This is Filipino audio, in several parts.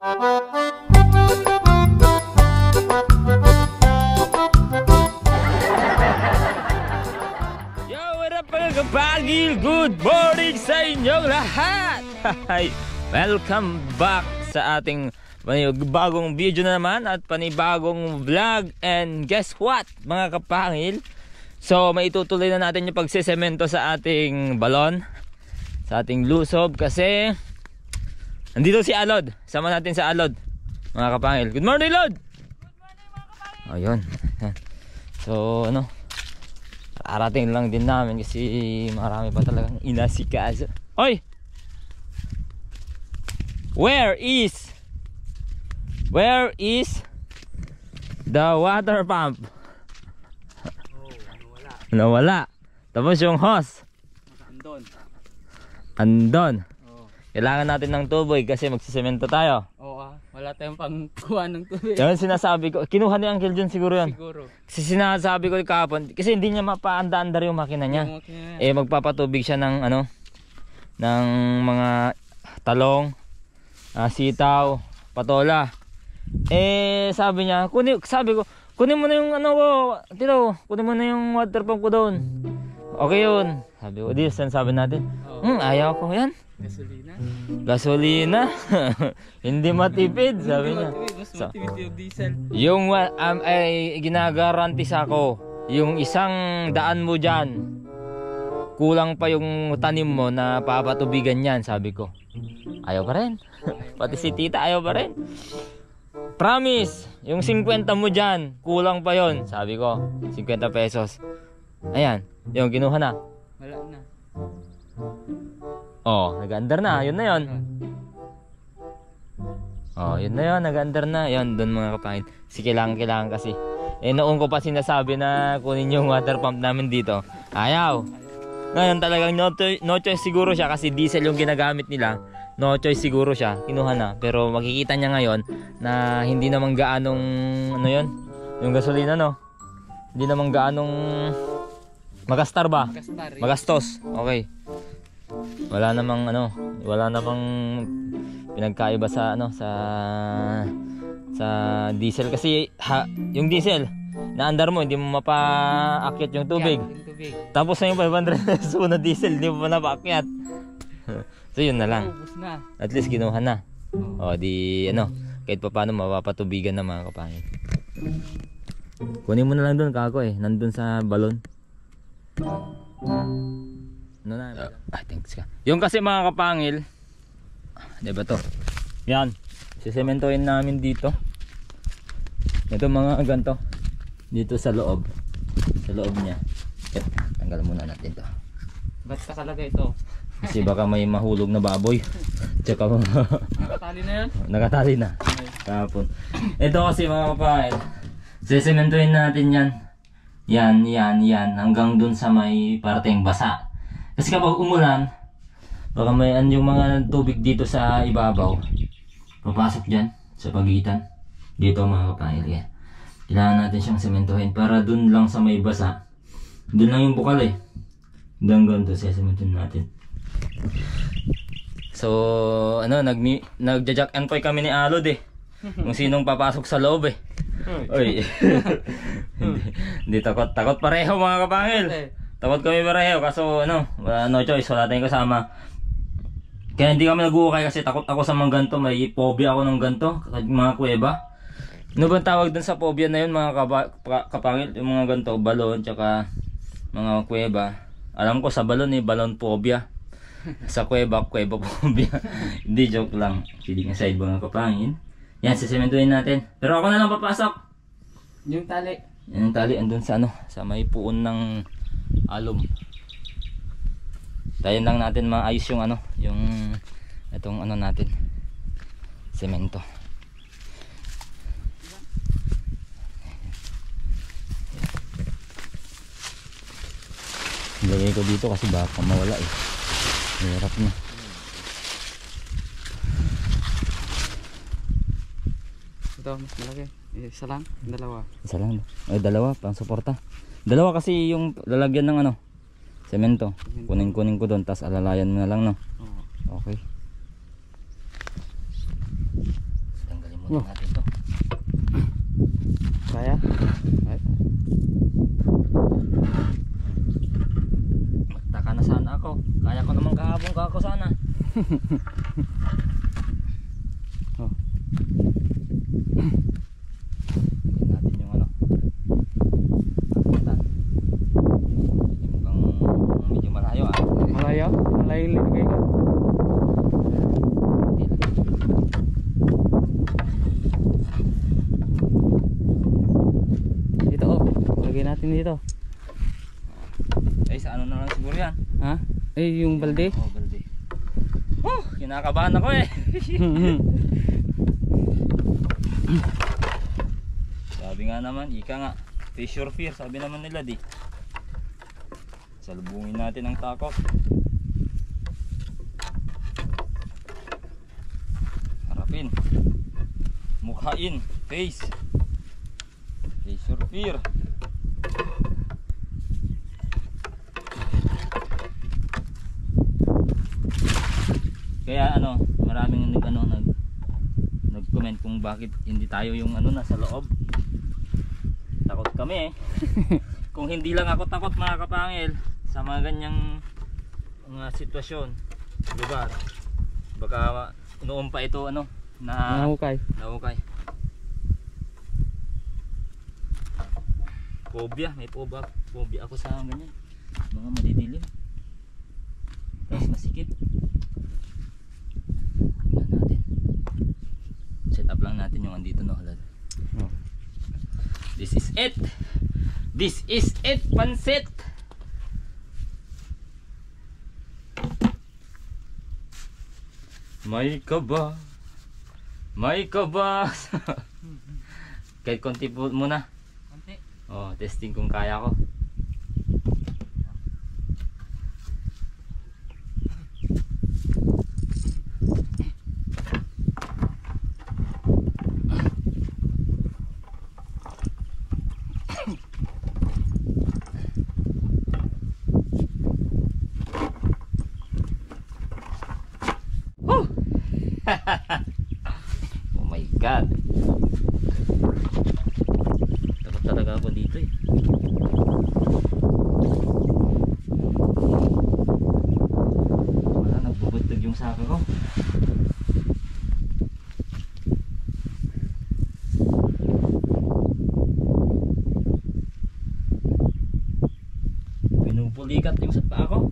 Yo, what up mga kapagil? Good morning sa inyong lahat! Welcome back sa ating panibagong video na naman at panibagong vlog. And guess what mga kapangil? So maitutuloy na natin yung pagsesemento sa ating balon, sa ating lusob, kasi nandito si Alod. Sama natin sa Alod mga kapangil. Good morning Lod! Good morning mga kapangil! Ayun. So ano, arating lang din namin kasi marami pa talagang inasikaso. Oy! Where is the water pump? Nawala. Tapos yung hose andon. Kailangan natin ng tubig kasi magsisemento tayo. Wala tayong pangkuha ng tubig. Yan sinasabi ko. Kinuha ni Uncle John siguro yan. Siguro. Kasi sinasabi ko kahapon, kasi hindi niya mapaanda-andar yung makina niya. Magpapatubig siya ng ano, ng mga talong, sitaw, patola. Sabi niya, kunin mo na yung ano ko, Tito, kunin mo na yung water pump ko doon. Okay yun. Sabi ko, di, sabi natin. Ayaw ko yan. Gasolina. Hindi matipid, sabi niya. Mas matipid yung diesel. Yung ay ginagaranti sa ako, yung 100 mo dyan, kulang pa yung tanim mo na papatubigan yan, sabi ko. Ayaw pa rin. Pati si tita ayaw pa rin. Promise, yung 50 mo dyan, kulang pa yon, sabi ko. 50 pesos. Ayan, yung kinuha na. Wala na. Nag-under na, yun na yun. Yun na yun, nag-under na. Yun, doon mga kapangil. Kailangan kasi. Noong ko pa sinasabi na kunin yung water pump namin dito, ayaw. Ngayon talagang no choice siguro siya kasi diesel yung ginagamit nila. No choice siguro siya, kinuha na. Pero makikita niya ngayon na hindi naman gaanong ano yun, yung gasolina no, hindi naman gaanong magastar ba? Magastos, okay. Wala namang pinagkaiba sa ano, sa diesel kasi yung diesel naandar mo, hindi mo mapaakyat yung tubig. Tapos na yung 500 pesos na diesel, hindi mo pa napaakyat. So yun na lang. At least kinuha na. Di ano, kahit pa paano mapapatubigan na mga kapangil. Kunin mo na lang doon kako nandun sa balon. Ano na? Thanks ka. Yung kasi mga kapangil, diba to? Yan. Sisementohin namin dito. Ito mga ganto. Dito sa loob. Sa loob niya. Tanggal muna natin to. Ba't nakalagay ito? Kasi baka may mahulog na baboy. Tsaka nakatali na yan? Nakatali na. Kahapon. Ito kasi mga kapangil, sisementohin natin yan. Yan. Hanggang dun sa may parteng basa. Kasi kapag umulan, baka may yung mga tubig dito sa ibabaw, papasok dyan sa pagitan. Dito mga kapangil. Kailangan natin siyang sementohin para dun lang sa may basa. Dun lang yung bukal hanggang doon sementohin natin. So ano, nagja-jack and poy kami ni Alod kung sinong papasok sa loob Oy. Hindi takot pareho mga kapangil. Takot kami pareho kaso ano, no choice, wala tayong kasama. Kaya hindi kami nag-uukay kasi takot ako sa mga ganto, may phobia ako ng ganto, mga kuweba. Ano bang tawag dun sa phobia na yun mga kapangil? Yung mga ganto, balon, tsaka mga kuweba. Alam ko sa balon balon phobia. Sa kuweba phobia. Hindi, joke lang. Kidding aside mga kapangil. Yan, sisementohin natin. Pero ako na lang papasok. Yung tali. Yan yung tali, andun sa ano, sa may puon ng alum. Tayo lang natin maayos yung ano, yung itong ano natin, semento. Lagay ko dito kasi baka mawala hirap na. Ito mas malaki, isa lang, dalawa. Isa lang, dalawa pang suporta. Dalawa kasi yung lalagyan ng ano, semento. Kunin ko doon, tas alalayan mo na lang no. Okay. Butin natin to. Kaya? Ay. Magtaka na sana ako. Kaya ko naman kahapon ka ako sana. Oh. Tingnan natin yung ano. Abutan. Mukhang medyo malayo ah. Malayo? Malayo yung linagay ko. Dito oh. Lagay natin dito. Ay sa ano na lang siguro yan. Ha? Eh yung balde? Oh, balde. Kinakabahan ako eh. Sabi nga naman, ika nga, face your fear, sabi naman nila di. Salubungin natin ang takot. Harapin. Mukhain, face. Face your fear. Kaya ano, maraming nag-comment kung bakit hindi tayo yung nasa loob. Takot kami eh. Kung hindi lang ako takot mga kapangil sa mga ganyang mga sitwasyon, lugar. Baka noon pa ito Nahukay. nahukay. May phobia ako sa ganyan. Mga madidilim. Tapos masikip. Set up lang natin yung andito no halal. Oh. This is it. This is it, pansit. May kaba. May kaba. Kahit konti po muna. Konti. Oh, testing kung kaya ko. Oh my god. Takot talaga ako dito eh. Wala, nagbubutog yung saka ko. Pinupulikat yung sa paa ko.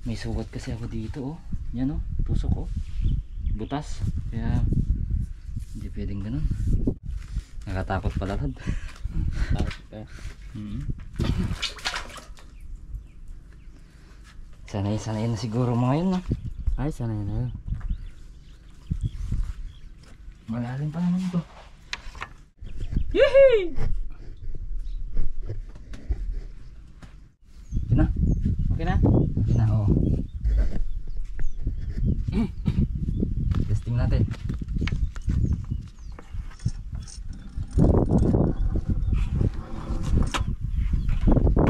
May sugat kasi ako dito oh. Yan oh, tusok oh. Butas. Kaya hindi pwedeng ganun. Nakatakot pala lad. Takot pa. Sanay na siguro mga yun no. Ay, sanay na yun. Malalim pa naman ito. Yehey! Okay na? Okay na? Okay na, oo. Testing natin.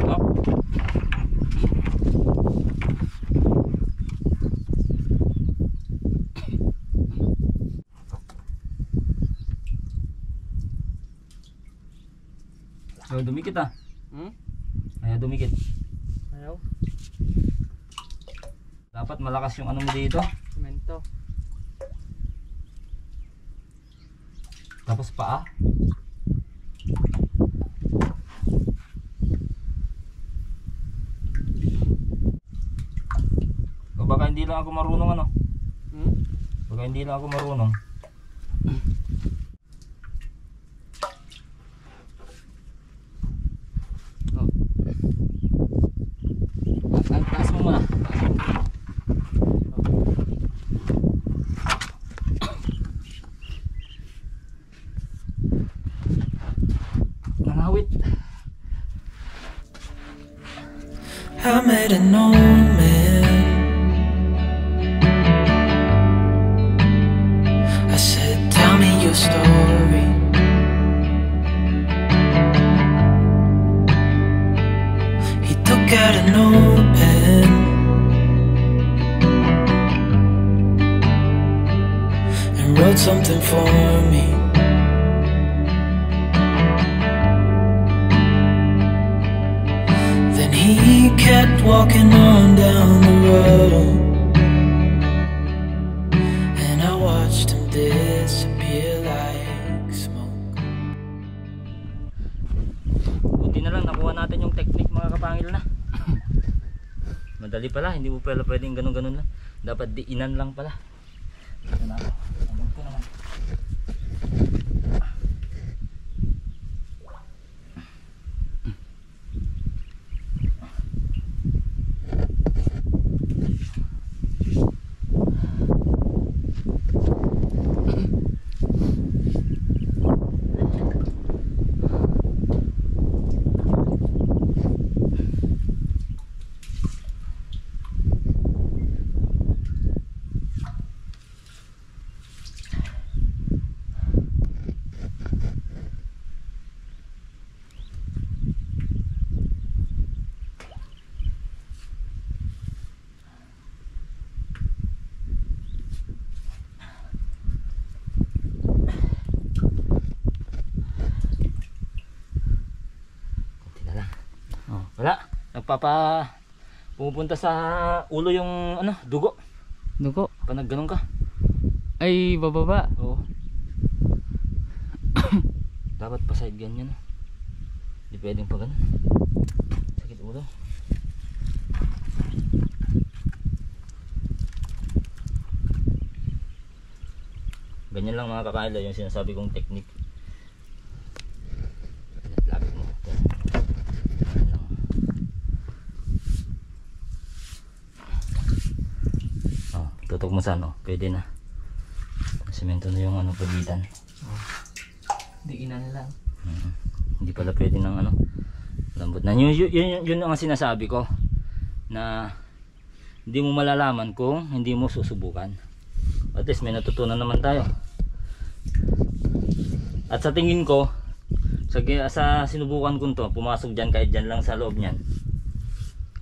Up. So, dumikit ah. Ayaw dumikit. Ayaw. Dapat malakas yung ano mo dito. Semento. Tapos paa. O baka hindi lang ako marunong ano. Baka hindi lang ako marunong. Oh. Taas mo muna. Nangawit. I made an old man hold something for me. Then he kept walking on down the road, and I watched him disappear like smoke. Buti na lang nakuha natin yung technique mga kapangil na. Madali pala, hindi mo pala pwedeng ganun-ganun lang. Dapat diinan lang pala. Ito na ako. Amog ko naman. Wala, pupunta sa ulo yung ano, dugo. Dugo. Pag nagganon ka. Ay, bababa. Oo. Dapat pa side ganyan. Hindi pwedeng pa ganun. Sakit ulo. Ganyan lang mga kakaila yung sinasabi kong technique. Lapit mo. Tutok mo sa ano, pwede na. Semento na yung ano pagitan. Diinan lang. Hindi pala pwede ng ano, lambot na. Yun ang sinasabi ko na hindi mo malalaman kung hindi mo susubukan. At least may natutunan naman tayo. At sa tingin ko, sa sinubukan ko to, pumasok dyan kahit dyan lang sa loob nyan.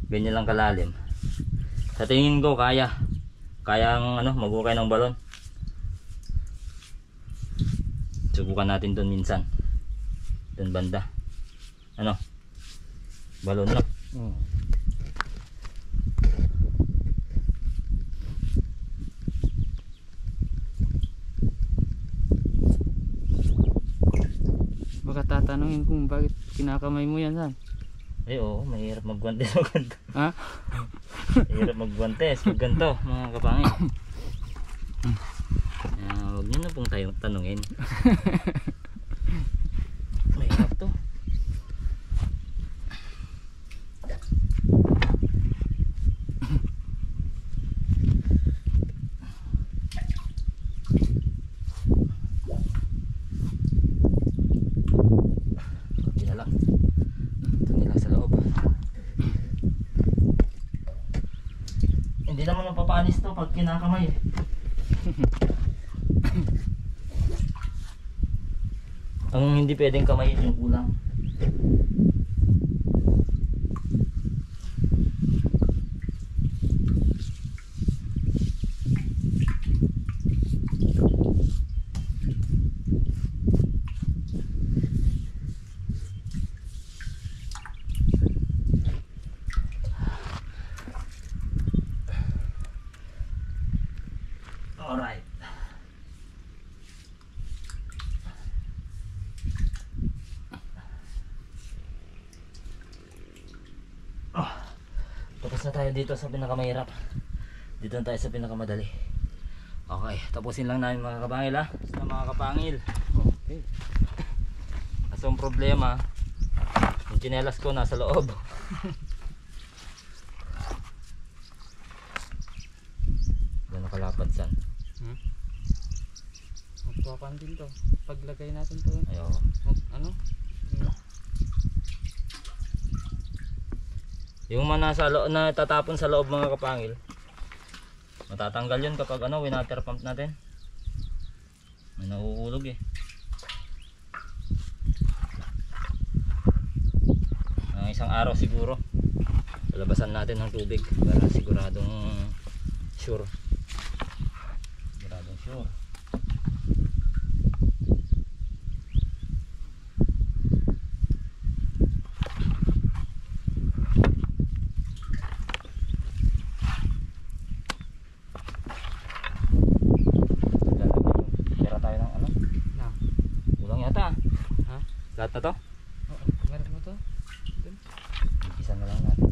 Ganyan lang kalalim. Sa tingin ko kayang ano, maghukay ng balon. Subukan natin doon minsan. Doon banda. Ano? Balon na. Baka tatanungin kung bakit kinakamay mo yan, San? Eh oo, mahirap magguantes pag ganito. Ha? Mahirap magguantes pag ganito mga kapangil. Huwag nyo na pong tayong tanungin. Mahirap to. Hindi na lang. Ito nilang sa loob. Hindi naman mapapanis to pag kinakamay eh. Ang hindi pwedeng kamayin yung ulam. Alright. Tapos na tayo dito sa pinakamahirap. Dito na tayo sa pinakamadali. Okay, tapusin lang namin mga kapangil ha. Sa mga kapangil. Okay. Kaso ang problema, yung tsinelas ko nasa loob. Gano'n kalapad san? Magpapan din to. Paglagay natin to. Ayaw. Ano? Yung mga nasa loob na tatapon sa loob mga kapangil, matatanggal yun kapag ano, winater pump natin. May nauulog eh. Isang araw siguro lalabasan natin ng tubig para siguradong sure. Lahat na to? Oo, meron mo to. Isa na lang natin.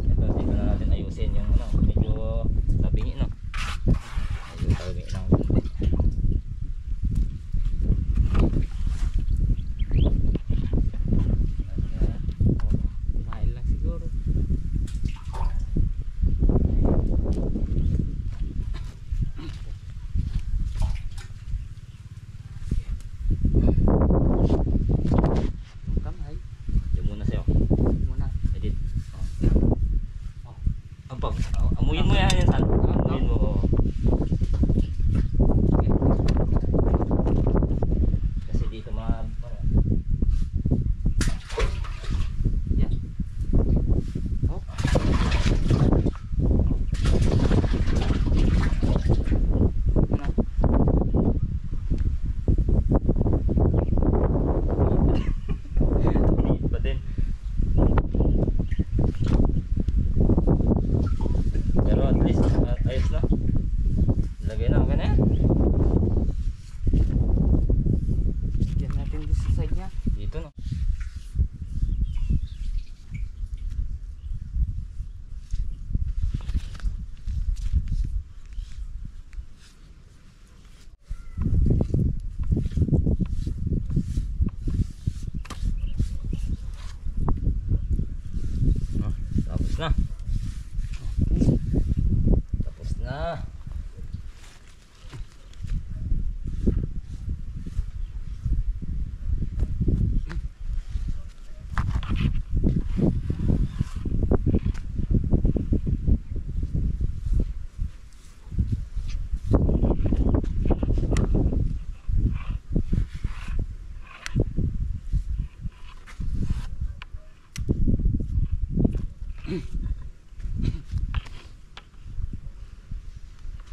Ito, dito na natin ayusin yung ano, medyo tabingi, no? Medyo tabingi lang konti. Kumain lang siguro. Kamay. Diyan muna sa'yo. Muna. Edit. Ampag, amuyin mo yan san. Amuyin mo. Oo. Kasi dito Yan. Oh. Muna. Umiit pa din. Pero at least ayos na. Lagay na, okay na yan. Yan natin dito sa side niya. Dito, no. Tapos na. Tapos na.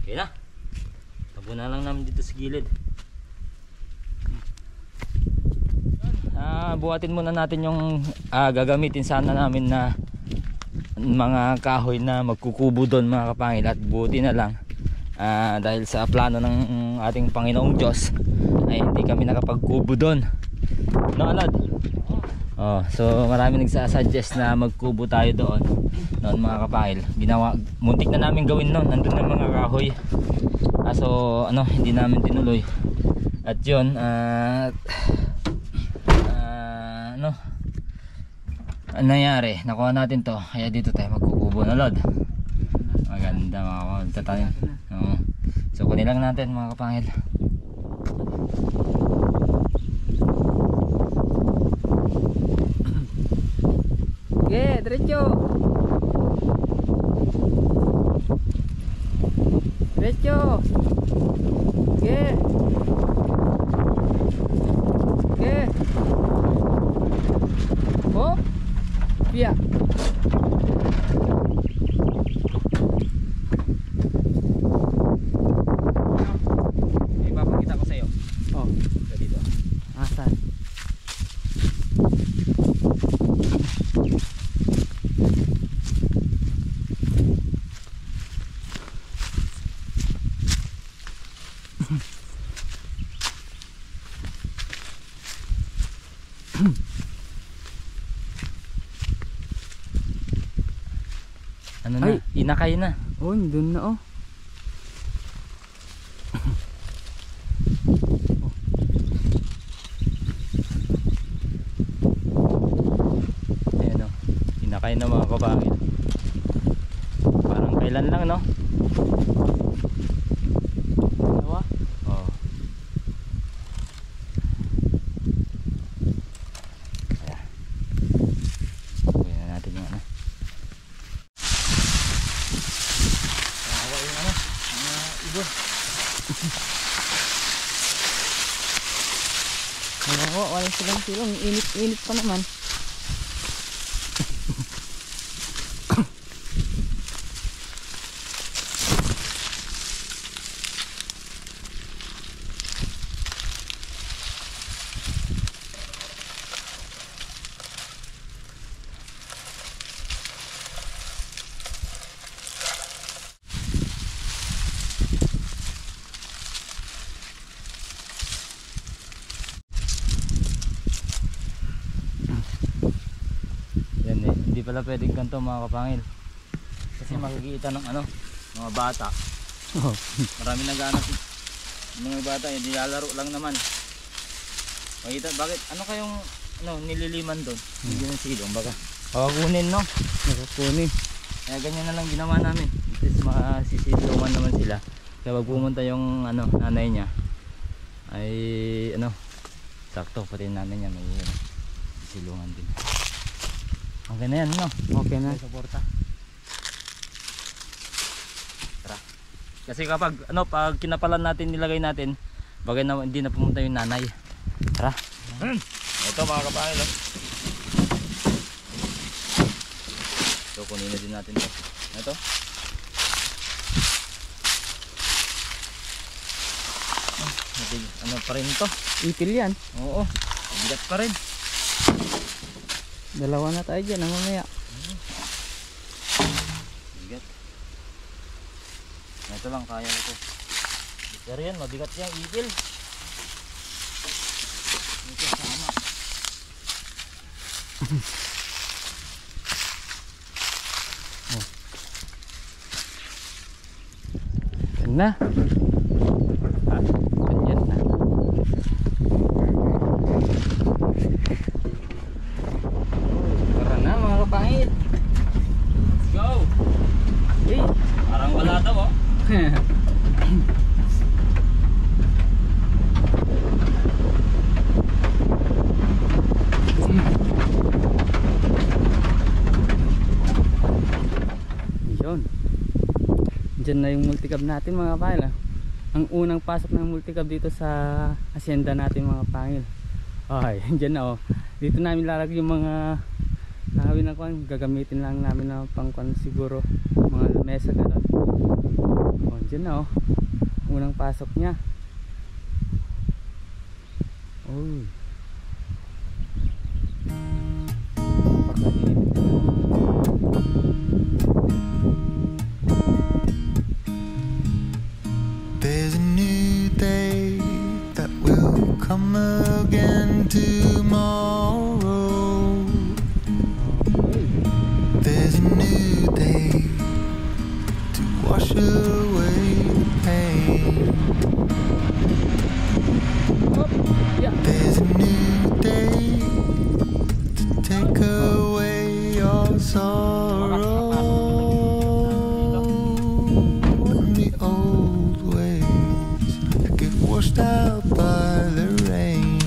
Okay na. Tabunan lang namin dito sa gilid. Buhatin muna natin yung gagamitin sana namin na mga kahoy na magkukubo doon, mga kapangil. At buti na lang dahil sa plano ng ating Panginoong Diyos ay hindi kami nakapagkubo doon. No, Alad? Oh, so marami nagsasuggest na magkubo tayo doon. Noon, mga kapangil. Muntik na namin gawin noon. Nandun na mga kahoy. So ano, hindi namin tinuloy. At yun, ano nangyari, nakuha natin to, kaya dito tayo magkukubo na, Lod. Maganda, mga kapangil. So kunin lang natin, mga kapangil. Okay, diretso. Diretso. Okay. Okay. Oh. Biya. Ipapakita ko sa'yo. Oh, Dito. asan? Ano na? Ay. Inakay na. Oh, doon na oh. Ayan o. Inakay na, mga kapangil. Parang kailan lang, no? Dalawa. Oo. Ayan. Kunin na natin yung ano. Nahawa yung ano, mga ibon. Wala silang silong. Init pa naman. pala pwedeng ganito mga kapangil. Kasi makikita ng ano, mga bata. Oh. Marami nag-aanap. Mga bata, hindi lalaro lang naman. Makita, bakit? Ano kayong nililiman doon? Hindi ng silong, baka kawagunin, no? Nakakunin. Kaya ganyan na lang ginawa namin. At least makasisilungan naman sila. Kaya pag pumunta yung nanay niya, ay sakto, pati yung nanay niya may silungan din. Okay na yan, no? Okay na. Suporta. Tara. Kasi kapag pag kinapalan natin, nilagay natin, bagay na hindi na pumunta yung nanay. Tara. Ito mga kapangil, oh. So kunin na din natin ito. Ito. Ano pa rin to? Ipil yan. Oo. Bigat pa rin. Dalawa na tayo dyan. Ang mamaya. Bigat. Ito lang, kaya ko to. Pero yan, mabigat yan, ipil. Ito sama. Oh. Yan na. Ganyan na. Tara na mga kapangit. Let's go! Hey. Parang wala daw, oh. Yun. Diyan na yung multicab natin mga kapangil. Ang unang pasok ng multicab dito sa hacienda natin mga kapangil. Okay, diyan na oh. Dito namin lalagay yung mga nakawin na kwan. Gagamitin lang namin na pangkwan siguro. Mga lamesa ganun. Oh, diyan na oh. Unang pasok niya. Oh. Napakainit naman. There's a new day that will come again tomorrow. There's a new day to wash away the pain. There's a new day to take away your sorrow. And the old ways get washed out by the rain.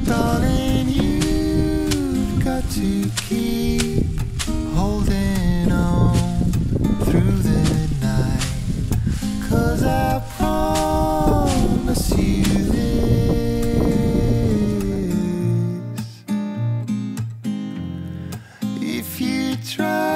Darling, you've got to keep holding on through the night, 'cause I promise you this: if you try